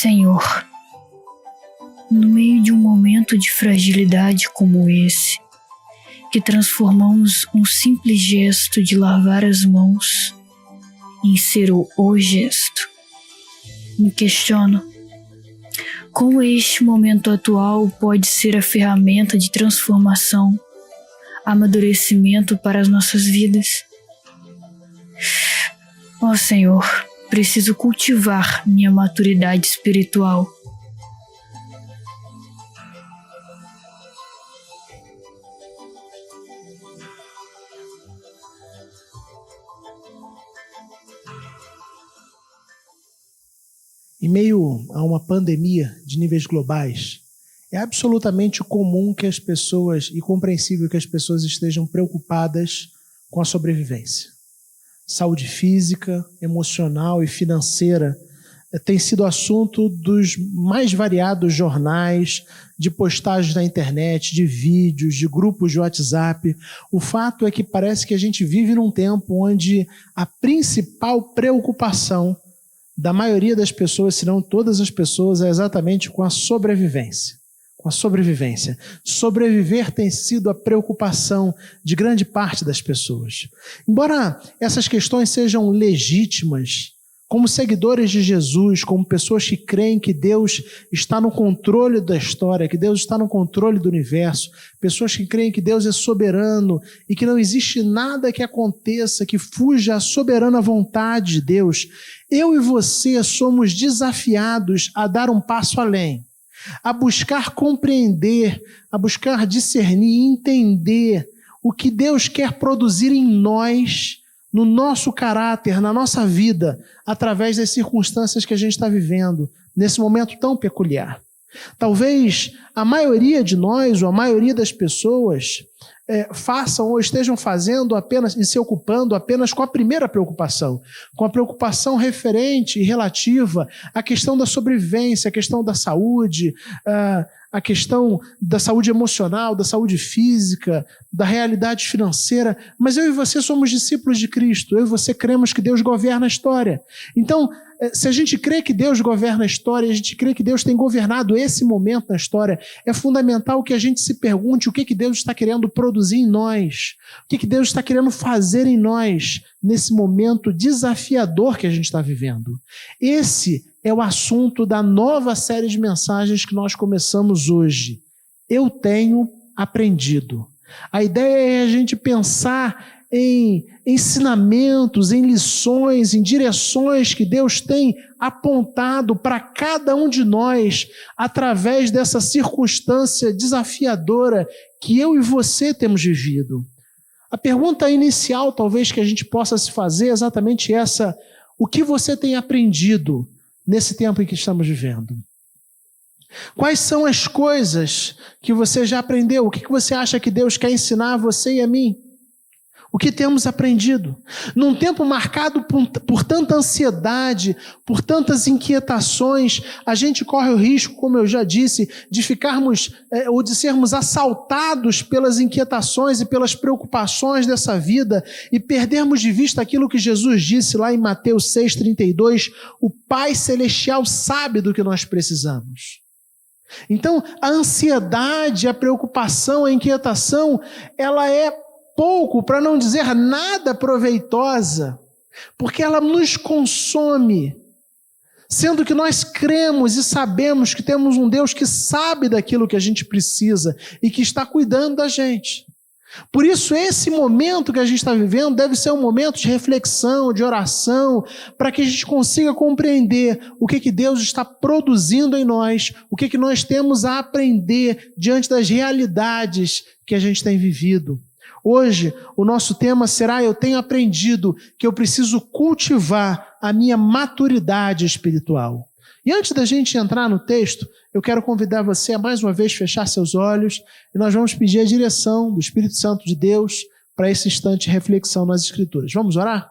Senhor, no meio de um momento de fragilidade como esse, que transformamos um simples gesto de lavar as mãos em ser o gesto, me questiono como este momento atual pode ser a ferramenta de transformação, amadurecimento para as nossas vidas. Ó Senhor, preciso cultivar minha maturidade espiritual. Em meio a uma pandemia de níveis globais, é absolutamente comum que as pessoas, e compreensível que as pessoas estejam preocupadas com a sobrevivência. Saúde física, emocional e financeira tem sido assunto dos mais variados jornais, de postagens na internet, de vídeos, de grupos de WhatsApp. O fato é que parece que a gente vive num tempo onde a principal preocupação da maioria das pessoas, se não todas as pessoas, é exatamente com a sobrevivência. Com a sobrevivência. Sobreviver tem sido a preocupação de grande parte das pessoas. Embora essas questões sejam legítimas, como seguidores de Jesus, como pessoas que creem que Deus está no controle da história, que Deus está no controle do universo, pessoas que creem que Deus é soberano e que não existe nada que aconteça que fuja à soberana vontade de Deus, eu e você somos desafiados a dar um passo além, a buscar compreender, a buscar discernir e entender o que Deus quer produzir em nós, no nosso caráter, na nossa vida, através das circunstâncias que a gente está vivendo, nesse momento tão peculiar. Talvez a maioria de nós, ou a maioria das pessoas, façam ou estejam fazendo apenas e se ocupando apenas com a primeira preocupação, com a preocupação referente e relativa à questão da sobrevivência, à questão da saúde, a questão da saúde emocional, da saúde física, da realidade financeira. Mas eu e você somos discípulos de Cristo, eu e você cremos que Deus governa a história. Então, se a gente crê que Deus governa a história, a gente crê que Deus tem governado esse momento na história, é fundamental que a gente se pergunte o que Deus está querendo produzir em nós, o que Deus está querendo fazer em nós nesse momento desafiador que a gente está vivendo. Esse é o assunto da nova série de mensagens que nós começamos hoje. Eu tenho aprendido. A ideia é a gente pensar em ensinamentos, em lições, em direções que Deus tem apontado para cada um de nós através dessa circunstância desafiadora que eu e você temos vivido. A pergunta inicial, talvez, que a gente possa se fazer é exatamente essa: o que você tem aprendido nesse tempo em que estamos vivendo? Quais são as coisas que você já aprendeu? O que você acha que Deus quer ensinar a você e a mim? O que temos aprendido? Num tempo marcado por tanta ansiedade, por tantas inquietações, a gente corre o risco, como eu já disse, de ficarmos ou de sermos assaltados pelas inquietações e pelas preocupações dessa vida e perdermos de vista aquilo que Jesus disse lá em Mateus 6,32, o Pai Celestial sabe do que nós precisamos. Então, a ansiedade, a preocupação, a inquietação, ela é pouco, para não dizer nada proveitosa, porque ela nos consome, sendo que nós cremos e sabemos que temos um Deus que sabe daquilo que a gente precisa e que está cuidando da gente. Por isso, esse momento que a gente está vivendo deve ser um momento de reflexão, de oração, para que a gente consiga compreender o que Deus está produzindo em nós, o que nós temos a aprender diante das realidades que a gente tem vivido. Hoje, o nosso tema será: eu tenho aprendido que eu preciso cultivar a minha maturidade espiritual. E antes da gente entrar no texto, eu quero convidar você a mais uma vez fechar seus olhos e nós vamos pedir a direção do Espírito Santo de Deus para esse instante de reflexão nas Escrituras. Vamos orar?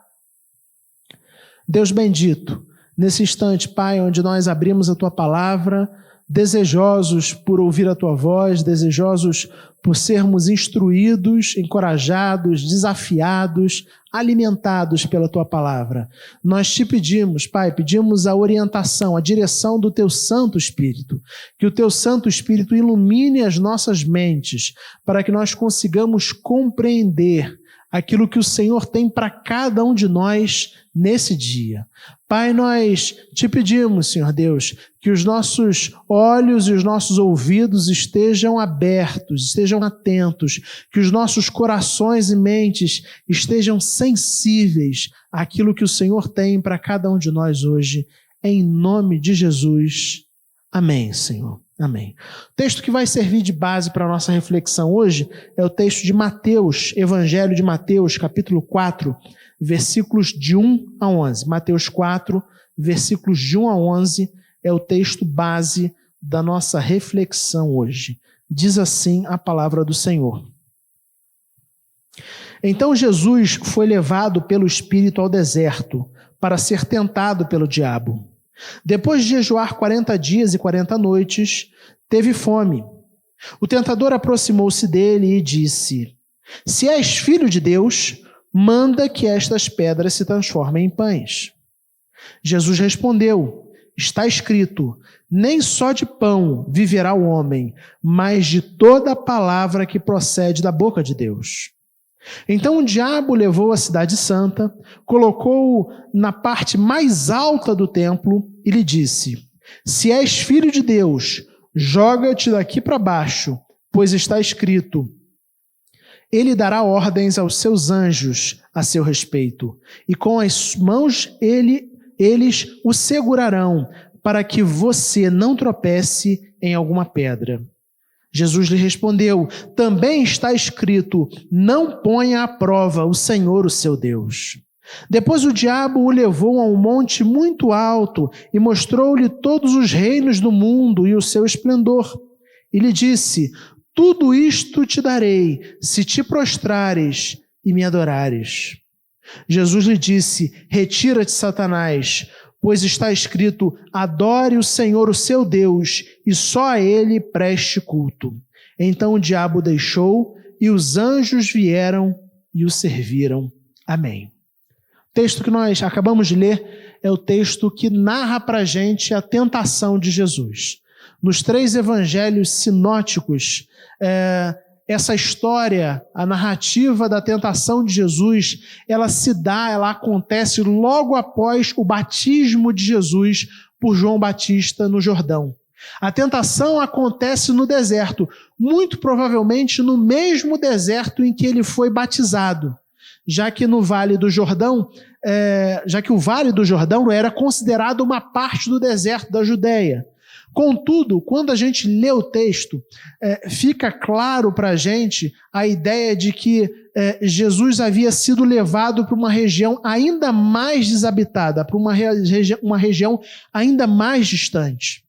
Deus bendito, Nesse instante, Pai, onde nós abrimos a Tua palavra, desejosos por ouvir a Tua voz, desejosos por sermos instruídos, encorajados, desafiados, alimentados pela Tua palavra. Nós te pedimos, Pai, pedimos a orientação, a direção do Teu Santo Espírito, que o Teu Santo Espírito ilumine as nossas mentes, para que nós consigamos compreender aquilo que o Senhor tem para cada um de nós nesse dia. Pai, nós te pedimos, Senhor Deus, que os nossos olhos e os nossos ouvidos estejam abertos, estejam atentos, que os nossos corações e mentes estejam sensíveis àquilo que o Senhor tem para cada um de nós hoje. Em nome de Jesus. Amém, Senhor. Amém. O texto que vai servir de base para a nossa reflexão hoje é o texto de Mateus, Evangelho de Mateus, capítulo 4, versículos de 1 a 11. Mateus 4, versículos de 1 a 11 é o texto base da nossa reflexão hoje. Diz assim a palavra do Senhor. Então Jesus foi levado pelo Espírito ao deserto para ser tentado pelo diabo. Depois de jejuar 40 dias e 40 noites, teve fome. O tentador aproximou-se dele e disse: Se és filho de Deus, manda que estas pedras se transformem em pães. Jesus respondeu: Está escrito, nem só de pão viverá o homem, mas de toda a palavra que procede da boca de Deus. Então o diabo levou a cidade santa, colocou-o na parte mais alta do templo e lhe disse: Se és filho de Deus, joga-te daqui para baixo, pois está escrito: Ele dará ordens aos seus anjos a seu respeito, e com as mãos eles o segurarão, para que você não tropece em alguma pedra. Jesus lhe respondeu: Também está escrito, não ponha à prova o Senhor, o seu Deus. Depois o diabo o levou a um monte muito alto e mostrou-lhe todos os reinos do mundo e o seu esplendor. E lhe disse: Tudo isto te darei, se te prostrares e me adorares. Jesus lhe disse: Retira-te, Satanás, pois está escrito, adore o Senhor, o seu Deus, e só a ele preste culto. Então o diabo deixou, e os anjos vieram e o serviram. Amém. O texto que nós acabamos de ler é o texto que narra para a gente a tentação de Jesus. Nos 3 evangelhos sinóticos, essa história, a narrativa da tentação de Jesus, ela acontece logo após o batismo de Jesus por João Batista no Jordão. A tentação acontece no deserto, muito provavelmente no mesmo deserto em que ele foi batizado, já que o Vale do Jordão era considerado uma parte do deserto da Judéia. Contudo, quando a gente lê o texto, fica claro para a gente a ideia de que Jesus havia sido levado para uma região ainda mais desabitada, para uma região ainda mais distante.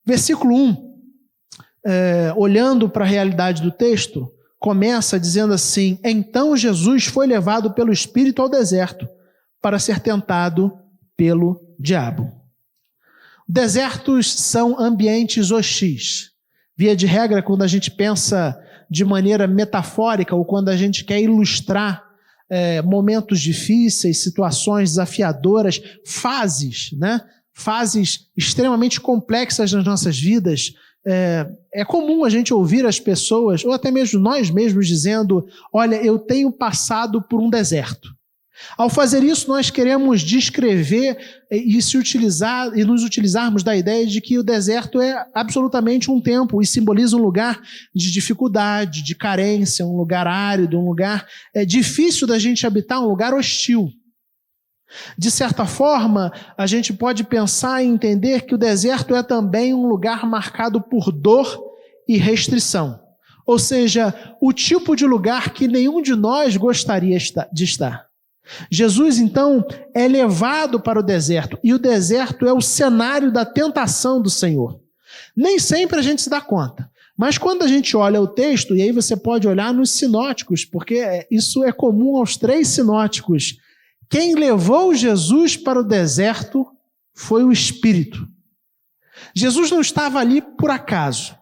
Versículo 1, olhando para a realidade do texto, começa dizendo assim: Então Jesus foi levado pelo Espírito ao deserto para ser tentado pelo diabo. Desertos são ambientes hostis. Via de regra, quando a gente pensa de maneira metafórica ou quando a gente quer ilustrar momentos difíceis, situações desafiadoras, fases extremamente complexas nas nossas vidas, é comum a gente ouvir as pessoas, ou até mesmo nós mesmos, dizendo: olha, eu tenho passado por um deserto. Ao fazer isso, nós queremos descrever e nos utilizarmos da ideia de que o deserto é absolutamente um tempo e simboliza um lugar de dificuldade, de carência, um lugar árido, um lugar difícil da gente habitar, um lugar hostil. De certa forma, a gente pode pensar e entender que o deserto é também um lugar marcado por dor e restrição. Ou seja, o tipo de lugar que nenhum de nós gostaria de estar. Jesus, então, é levado para o deserto, e o deserto é o cenário da tentação do Senhor. Nem sempre a gente se dá conta, mas quando a gente olha o texto, e aí você pode olhar nos sinóticos, porque isso é comum aos 3 sinóticos, quem levou Jesus para o deserto foi o Espírito. Jesus não estava ali por acaso.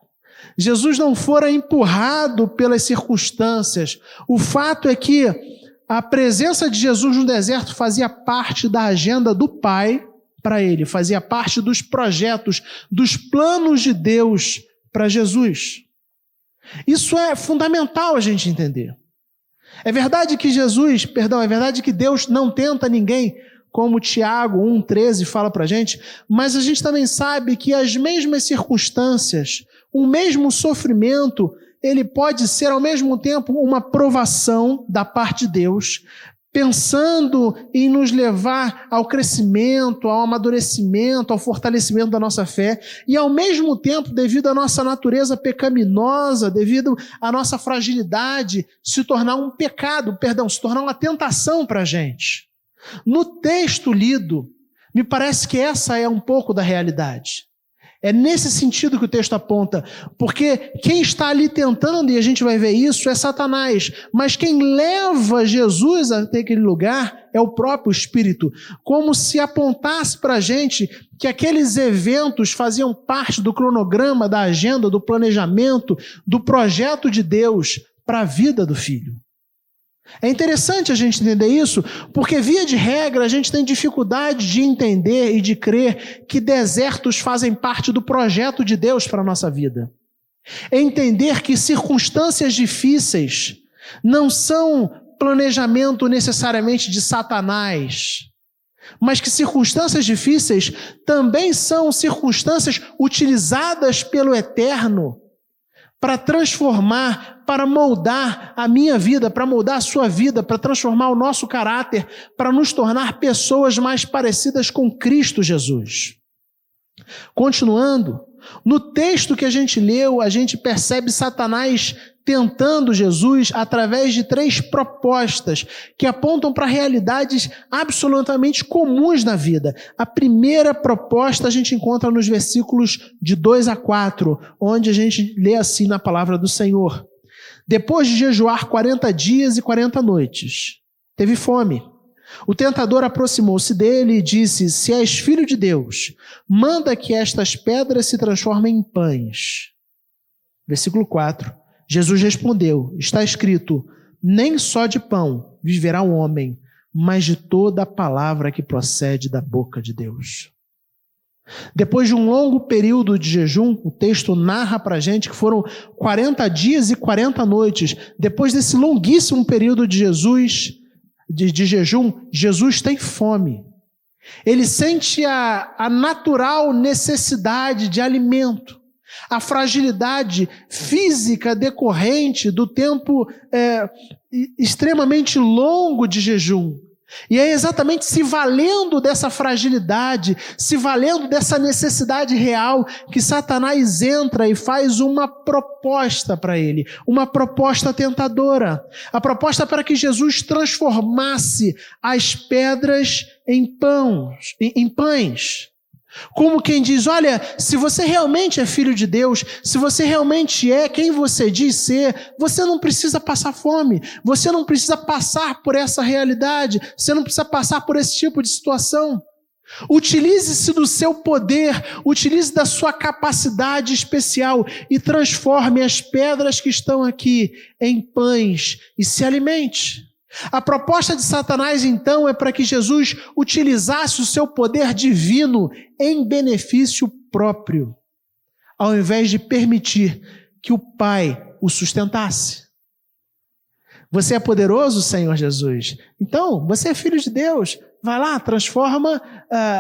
Jesus não fora empurrado pelas circunstâncias. O fato é que a presença de Jesus no deserto fazia parte da agenda do Pai para ele, fazia parte dos projetos, dos planos de Deus para Jesus. Isso é fundamental a gente entender. É verdade que é verdade que Deus não tenta ninguém, como Tiago 1,13 fala para a gente, mas a gente também sabe que as mesmas circunstâncias, o mesmo sofrimento, ele pode ser ao mesmo tempo uma provação da parte de Deus, pensando em nos levar ao crescimento, ao amadurecimento, ao fortalecimento da nossa fé, e ao mesmo tempo, devido à nossa natureza pecaminosa, devido à nossa fragilidade, se tornar um pecado, se tornar uma tentação para a gente. No texto lido, me parece que essa é um pouco da realidade. É nesse sentido que o texto aponta, porque quem está ali tentando, e a gente vai ver isso, é Satanás, mas quem leva Jesus até aquele lugar é o próprio Espírito, como se apontasse para a gente que aqueles eventos faziam parte do cronograma, da agenda, do planejamento, do projeto de Deus para a vida do Filho. É interessante a gente entender isso, porque via de regra a gente tem dificuldade de entender e de crer que desertos fazem parte do projeto de Deus para a nossa vida. É entender que circunstâncias difíceis não são planejamento necessariamente de Satanás, mas que circunstâncias difíceis também são circunstâncias utilizadas pelo Eterno para transformar, para moldar a minha vida, para moldar a sua vida, para transformar o nosso caráter, para nos tornar pessoas mais parecidas com Cristo Jesus. Continuando, no texto que a gente leu, a gente percebe Satanás tentando Jesus através de 3 propostas que apontam para realidades absolutamente comuns na vida. A primeira proposta a gente encontra nos versículos de 2 a 4, onde a gente lê assim na palavra do Senhor. Depois de jejuar 40 dias e 40 noites, teve fome. O tentador aproximou-se dele e disse: se és filho de Deus, manda que estas pedras se transformem em pães. Versículo 4. Jesus respondeu: está escrito, nem só de pão viverá o homem, mas de toda a palavra que procede da boca de Deus. Depois de um longo período de jejum, o texto narra para a gente que foram 40 dias e 40 noites. Depois desse longuíssimo período de jejum, Jesus tem fome. Ele sente a natural necessidade de alimento, a fragilidade física decorrente do tempo extremamente longo de jejum. E é exatamente se valendo dessa fragilidade, se valendo dessa necessidade real, que Satanás entra e faz uma proposta para ele, uma proposta tentadora. A proposta para que Jesus transformasse as pedras em pães. Como quem diz, olha, se você realmente é filho de Deus, se você realmente é quem você diz ser, você não precisa passar fome, você não precisa passar por essa realidade, você não precisa passar por esse tipo de situação. Utilize-se do seu poder, utilize da sua capacidade especial e transforme as pedras que estão aqui em pães e se alimente. A proposta de Satanás, então, é para que Jesus utilizasse o seu poder divino em benefício próprio, ao invés de permitir que o Pai o sustentasse. Você é poderoso, Senhor Jesus? Então, você é filho de Deus. Vai lá, transforma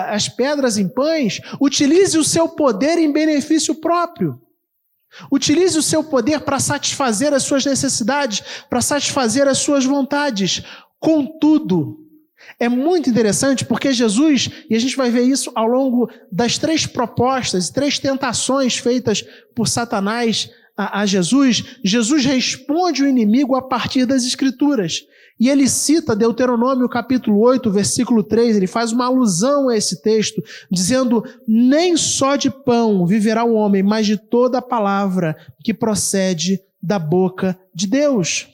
as pedras em pães. Utilize o seu poder em benefício próprio. Utilize o seu poder para satisfazer as suas necessidades, para satisfazer as suas vontades. Contudo, é muito interessante porque Jesus, e a gente vai ver isso ao longo das 3 propostas, 3 tentações feitas por Satanás a Jesus, Jesus responde o inimigo a partir das Escrituras. E ele cita Deuteronômio capítulo 8, versículo 3, ele faz uma alusão a esse texto, dizendo, nem só de pão viverá o homem, mas de toda a palavra que procede da boca de Deus.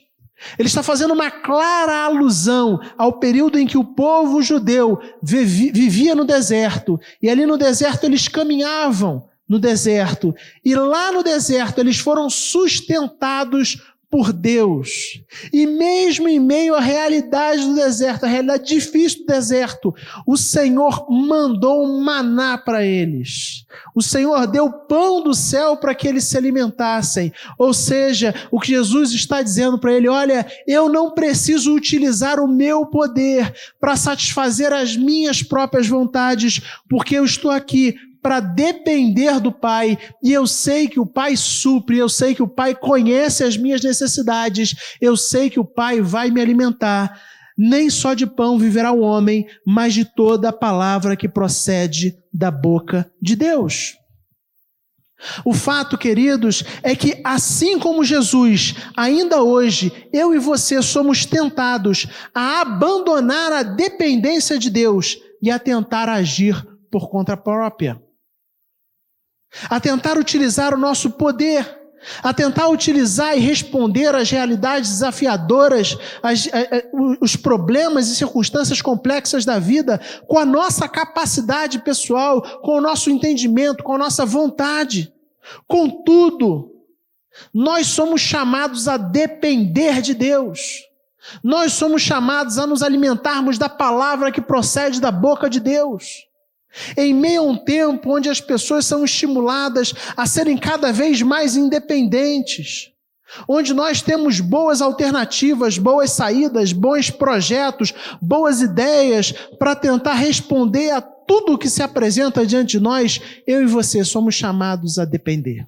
Ele está fazendo uma clara alusão ao período em que o povo judeu vivia no deserto. E ali no deserto eles caminhavam no deserto. E lá no deserto eles foram sustentados por Deus. E mesmo em meio à realidade do deserto, a realidade difícil do deserto, o Senhor mandou um maná para eles. O Senhor deu pão do céu para que eles se alimentassem. Ou seja, o que Jesus está dizendo para ele, olha, eu não preciso utilizar o meu poder para satisfazer as minhas próprias vontades, porque eu estou aqui para depender do Pai, e eu sei que o Pai supre, eu sei que o Pai conhece as minhas necessidades, eu sei que o Pai vai me alimentar. Nem só de pão viverá o homem, mas de toda a palavra que procede da boca de Deus. O fato, queridos, é que assim como Jesus, ainda hoje, eu e você somos tentados a abandonar a dependência de Deus e a tentar agir por conta própria. A tentar utilizar o nosso poder, a tentar utilizar e responder às realidades desafiadoras, os problemas e circunstâncias complexas da vida, com a nossa capacidade pessoal, com o nosso entendimento, com a nossa vontade. Contudo, nós somos chamados a depender de Deus. Nós somos chamados a nos alimentarmos da palavra que procede da boca de Deus. Em meio a um tempo onde as pessoas são estimuladas a serem cada vez mais independentes, onde nós temos boas alternativas, boas saídas, bons projetos, boas ideias para tentar responder a tudo o que se apresenta diante de nós, eu e você somos chamados a depender,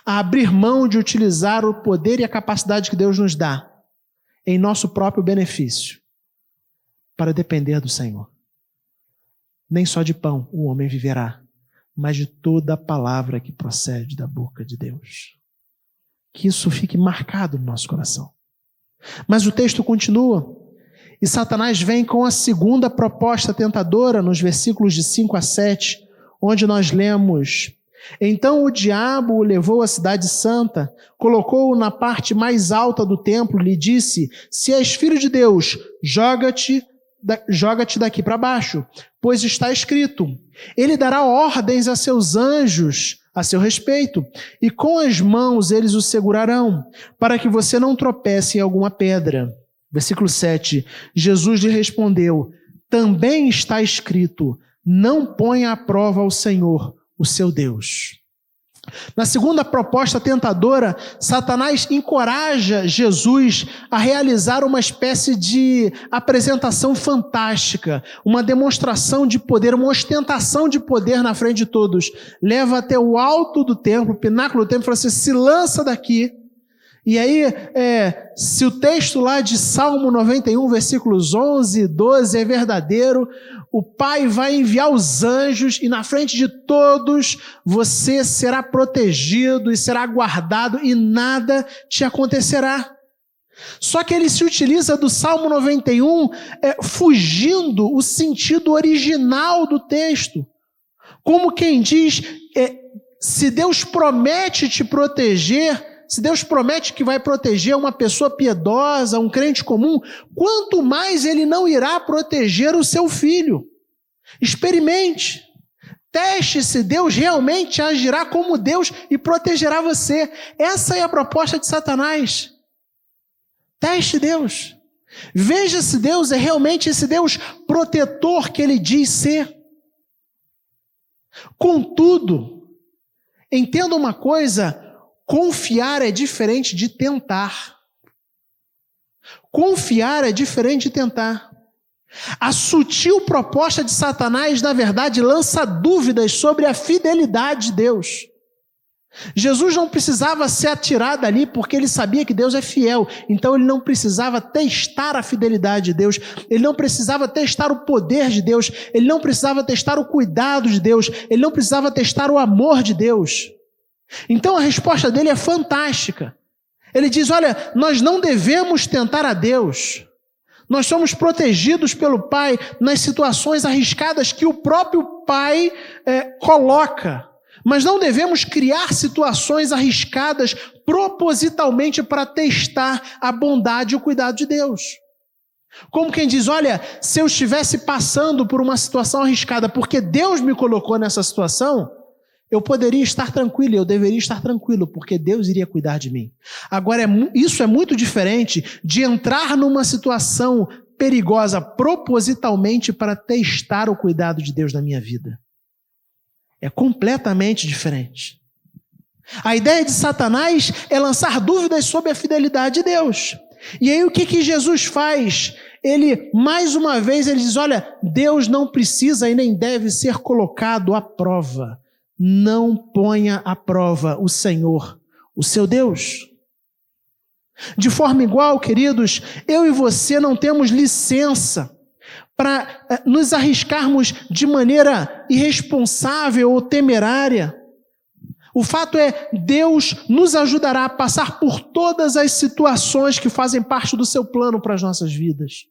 a abrir mão de utilizar o poder e a capacidade que Deus nos dá em nosso próprio benefício, para depender do Senhor. Nem só de pão o homem viverá, mas de toda a palavra que procede da boca de Deus. Que isso fique marcado no nosso coração. Mas o texto continua, e Satanás vem com a segunda proposta tentadora, nos versículos de 5 a 7, onde nós lemos: Então o diabo o levou à cidade santa, colocou-o na parte mais alta do templo e lhe disse: Se és filho de Deus, joga-te daqui para baixo, pois está escrito, ele dará ordens a seus anjos a seu respeito, e com as mãos eles o segurarão, para que você não tropece em alguma pedra. Versículo 7, Jesus lhe respondeu, também está escrito, não ponha à prova o Senhor, o seu Deus. Na segunda proposta tentadora, Satanás encoraja Jesus a realizar uma espécie de apresentação fantástica, uma demonstração de poder, uma ostentação de poder na frente de todos. Leva até o alto do templo, o pináculo do templo, e fala assim, se lança daqui. E aí, se o texto lá de Salmo 91, versículos 11 e 12 é verdadeiro, o Pai vai enviar os anjos e na frente de todos você será protegido e será guardado e nada te acontecerá. Só que ele se utiliza do Salmo 91 fugindo o sentido original do texto. Como quem diz, se Deus promete te proteger, se Deus promete que vai proteger uma pessoa piedosa, um crente comum, quanto mais Ele não irá proteger o seu filho. Experimente. Teste se Deus realmente agirá como Deus e protegerá você. Essa é a proposta de Satanás. Teste Deus. Veja se Deus é realmente esse Deus protetor que Ele diz ser. Contudo, entenda uma coisa, confiar é diferente de tentar. Confiar é diferente de tentar. A sutil proposta de Satanás, na verdade, lança dúvidas sobre a fidelidade de Deus. Jesus não precisava ser atirado ali porque ele sabia que Deus é fiel. Então ele não precisava testar a fidelidade de Deus. Ele não precisava testar o poder de Deus. Ele não precisava testar o cuidado de Deus. Ele não precisava testar o amor de Deus. Então a resposta dele é fantástica. Ele diz, olha, nós não devemos tentar a Deus. Nós somos protegidos pelo Pai nas situações arriscadas que o próprio Pai coloca. Mas não devemos criar situações arriscadas propositalmente para testar a bondade e o cuidado de Deus. Como quem diz, olha, se eu estivesse passando por uma situação arriscada porque Deus me colocou nessa situação, eu poderia estar tranquilo, eu deveria estar tranquilo, porque Deus iria cuidar de mim. Agora, isso é muito diferente de entrar numa situação perigosa propositalmente para testar o cuidado de Deus na minha vida. É completamente diferente. A ideia de Satanás é lançar dúvidas sobre a fidelidade de Deus. E aí o que Jesus faz? Ele, mais uma vez, ele diz, olha, Deus não precisa e nem deve ser colocado à prova. Não ponha à prova o Senhor, o seu Deus. De forma igual, queridos, eu e você não temos licença para nos arriscarmos de maneira irresponsável ou temerária. O fato é, Deus nos ajudará a passar por todas as situações que fazem parte do seu plano para as nossas vidas.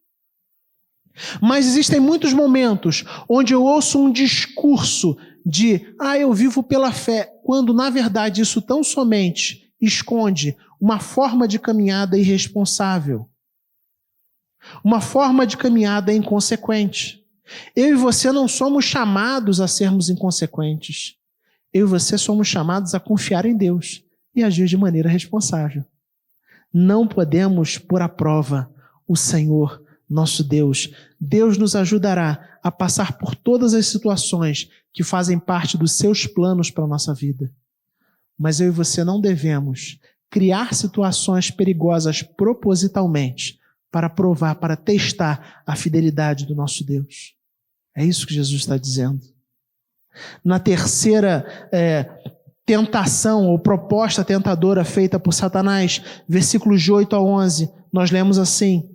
Mas existem muitos momentos onde eu ouço um discurso de, eu vivo pela fé, quando na verdade isso tão somente esconde uma forma de caminhada irresponsável. Uma forma de caminhada inconsequente. Eu e você não somos chamados a sermos inconsequentes. Eu e você somos chamados a confiar em Deus e agir de maneira responsável. Não podemos pôr à prova o Senhor, nosso Deus. Deus nos ajudará a passar por todas as situações que fazem parte dos seus planos para a nossa vida. Mas eu e você não devemos criar situações perigosas propositalmente para provar, para testar a fidelidade do nosso Deus. É isso que Jesus está dizendo. Na terceira tentação ou proposta tentadora feita por Satanás, versículos de 8 a 11, nós lemos assim: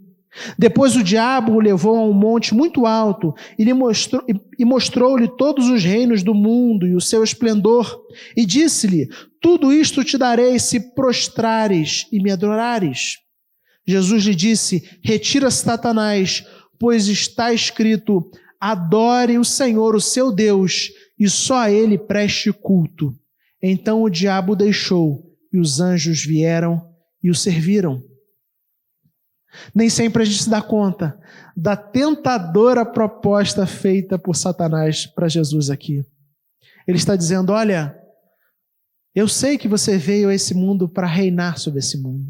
depois o diabo o levou a um monte muito alto e mostrou-lhe todos os reinos do mundo e o seu esplendor, e disse-lhe, tudo isto te darei se prostrares e me adorares. Jesus lhe disse, retira-se Satanás, pois está escrito, adore o Senhor, o seu Deus, e só a ele preste culto. Então o diabo o deixou, e os anjos vieram e o serviram. Nem sempre a gente se dá conta da tentadora proposta feita por Satanás para Jesus aqui. Ele está dizendo, olha, eu sei que você veio a esse mundo para reinar sobre esse mundo.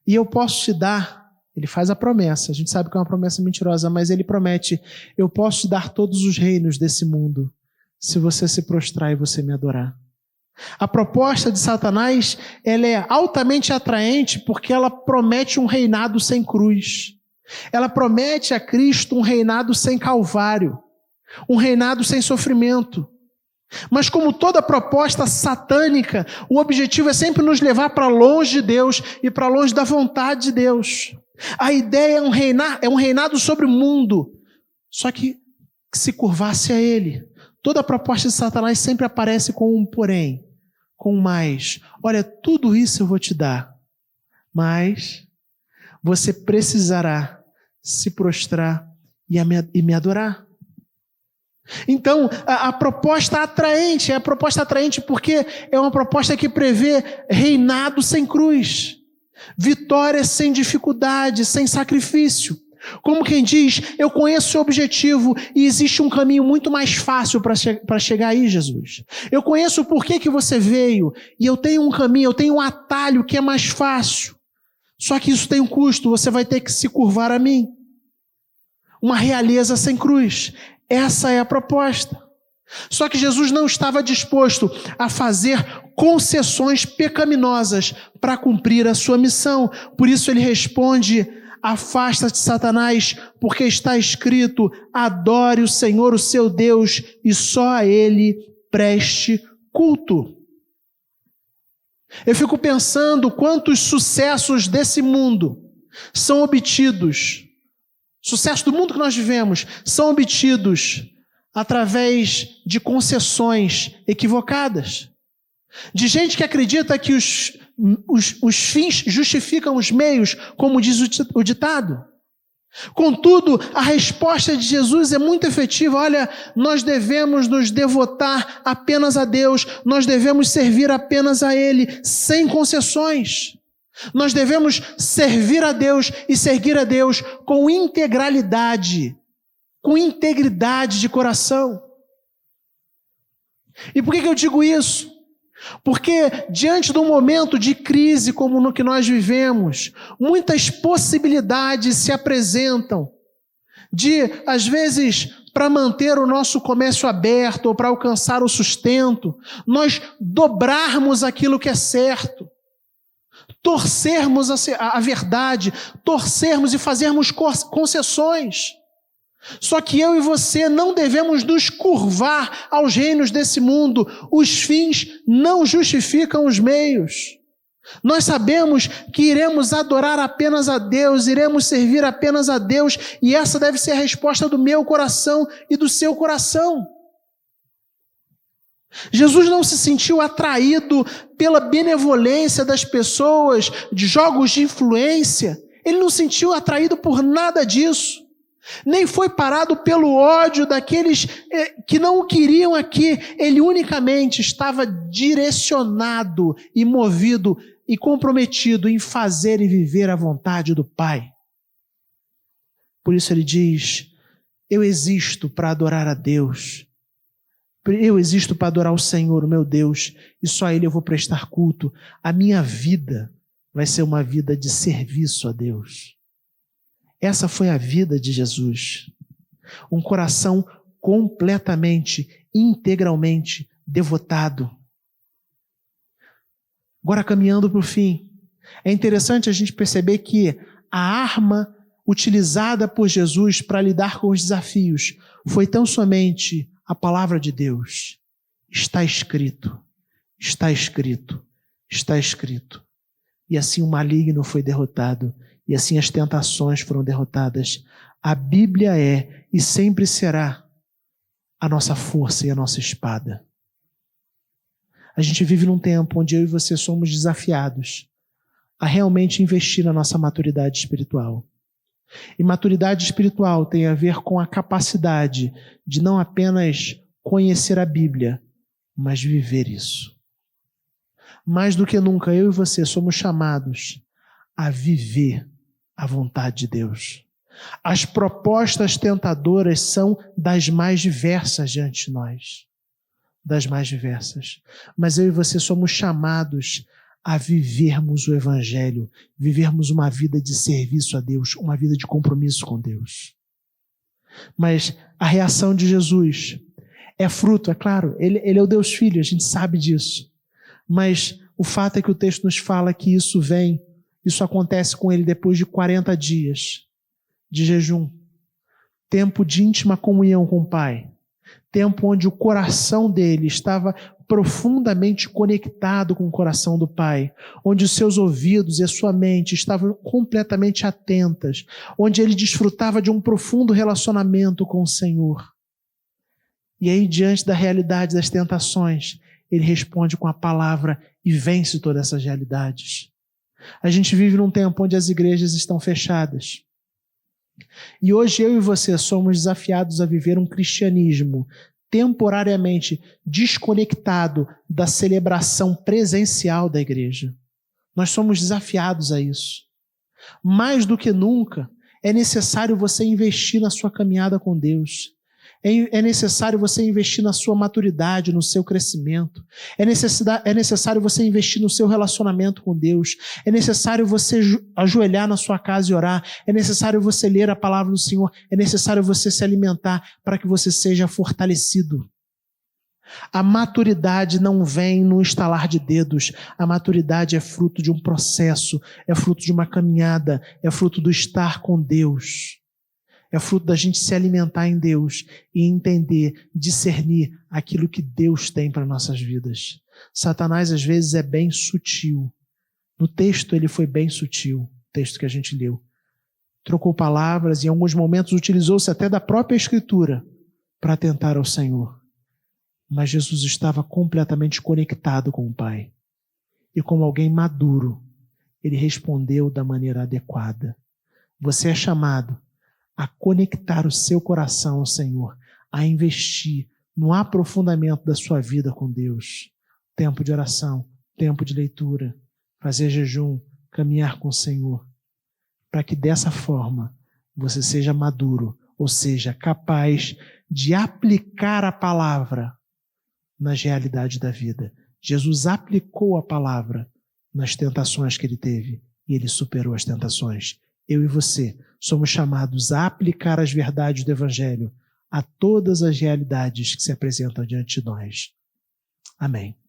E eu posso te dar, ele faz a promessa, a gente sabe que é uma promessa mentirosa, mas ele promete, eu posso te dar todos os reinos desse mundo, se você se prostrar e você me adorar. A proposta de Satanás, ela é altamente atraente porque ela promete um reinado sem cruz. Ela promete a Cristo um reinado sem calvário, um reinado sem sofrimento. Mas como toda proposta satânica, o objetivo é sempre nos levar para longe de Deus e para longe da vontade de Deus. A ideia é um reinado sobre o mundo, só que se curvasse a Ele. Toda proposta de Satanás sempre aparece com um porém, com um mais. Olha, tudo isso eu vou te dar, mas você precisará se prostrar e me adorar. Então, a proposta atraente, é a proposta atraente porque é uma proposta que prevê reinado sem cruz, vitória sem dificuldade, sem sacrifício. Como quem diz, eu conheço o objetivo e existe um caminho muito mais fácil para chegar aí, Jesus. Eu conheço o porquê que você veio e eu tenho um caminho, eu tenho um atalho que é mais fácil. Só que isso tem um custo, você vai ter que se curvar a mim. Uma realeza sem cruz. Essa é a proposta. Só que Jesus não estava disposto a fazer concessões pecaminosas para cumprir a sua missão. Por isso ele responde, afasta-te, Satanás, porque está escrito, adore o Senhor, o seu Deus, e só a Ele preste culto. Eu fico pensando quantos sucessos desse mundo são obtidos, sucesso do mundo que nós vivemos, são obtidos através de concessões equivocadas. De gente que acredita que os fins justificam os meios, como diz o ditado. Contudo, a resposta de Jesus é muito efetiva. Olha, nós devemos nos devotar apenas a Deus, nós devemos servir apenas a Ele, sem concessões. Nós devemos servir a Deus e seguir a Deus com integralidade, com integridade de coração. E por que eu digo isso? Porque diante de um momento de crise como no que nós vivemos, muitas possibilidades se apresentam de, às vezes, para manter o nosso comércio aberto ou para alcançar o sustento, nós dobrarmos aquilo que é certo, torcermos a verdade, torcermos e fazermos concessões. Só que eu e você não devemos nos curvar aos reinos desse mundo. Os fins não justificam os meios. Nós sabemos que iremos adorar apenas a Deus, iremos servir apenas a Deus, e essa deve ser a resposta do meu coração e do seu coração. Jesus não se sentiu atraído pela benevolência das pessoas, de jogos de influência. Ele não se sentiu atraído por nada disso. Nem foi parado pelo ódio daqueles que não o queriam aqui. Ele unicamente estava direcionado e movido e comprometido em fazer e viver a vontade do Pai. Por isso ele diz: eu existo para adorar a Deus. Eu existo para adorar o Senhor, o meu Deus, e só a Ele eu vou prestar culto. A minha vida vai ser uma vida de serviço a Deus. Essa foi a vida de Jesus. Um coração completamente, integralmente devotado. Agora, caminhando para o fim, é interessante a gente perceber que a arma utilizada por Jesus para lidar com os desafios foi tão somente a palavra de Deus. Está escrito, está escrito, está escrito. E assim o maligno foi derrotado. E assim as tentações foram derrotadas. A Bíblia é e sempre será a nossa força e a nossa espada. A gente vive num tempo onde eu e você somos desafiados a realmente investir na nossa maturidade espiritual. E maturidade espiritual tem a ver com a capacidade de não apenas conhecer a Bíblia, mas viver isso. Mais do que nunca, eu e você somos chamados a viver a vontade de Deus. As propostas tentadoras são das mais diversas diante de nós. Das mais diversas. Mas eu e você somos chamados a vivermos o Evangelho, vivermos uma vida de serviço a Deus, uma vida de compromisso com Deus. Mas a reação de Jesus é fruto, é claro, ele é o Deus Filho, a gente sabe disso. Mas o fato é que o texto nos fala que isso acontece com ele depois de 40 dias de jejum, tempo de íntima comunhão com o Pai, tempo onde o coração dele estava profundamente conectado com o coração do Pai, onde os seus ouvidos e a sua mente estavam completamente atentas, onde ele desfrutava de um profundo relacionamento com o Senhor. E aí, diante da realidade das tentações, ele responde com a palavra e vence todas essas realidades. A gente vive num tempo onde as igrejas estão fechadas. E hoje eu e você somos desafiados a viver um cristianismo temporariamente desconectado da celebração presencial da igreja. Nós somos desafiados a isso. Mais do que nunca, é necessário você investir na sua caminhada com Deus. É necessário você investir na sua maturidade, no seu crescimento. É necessário você investir no seu relacionamento com Deus. É necessário você ajoelhar na sua casa e orar. É necessário você ler a palavra do Senhor. É necessário você se alimentar para que você seja fortalecido. A maturidade não vem no estalar de dedos. A maturidade é fruto de um processo, é fruto de uma caminhada, é fruto do estar com Deus. É fruto da gente se alimentar em Deus e entender, discernir aquilo que Deus tem para nossas vidas. Satanás, às vezes, é bem sutil. No texto, ele foi bem sutil, o texto que a gente leu. Trocou palavras e, em alguns momentos, utilizou-se até da própria Escritura para tentar ao Senhor. Mas Jesus estava completamente conectado com o Pai. E como alguém maduro, ele respondeu da maneira adequada. Você é chamado a conectar o seu coração ao Senhor, a investir no aprofundamento da sua vida com Deus. Tempo de oração, tempo de leitura, fazer jejum, caminhar com o Senhor, para que dessa forma você seja maduro, ou seja, capaz de aplicar a palavra nas realidades da vida. Jesus aplicou a palavra nas tentações que ele teve e ele superou as tentações. Eu e você somos chamados a aplicar as verdades do Evangelho a todas as realidades que se apresentam diante de nós. Amém.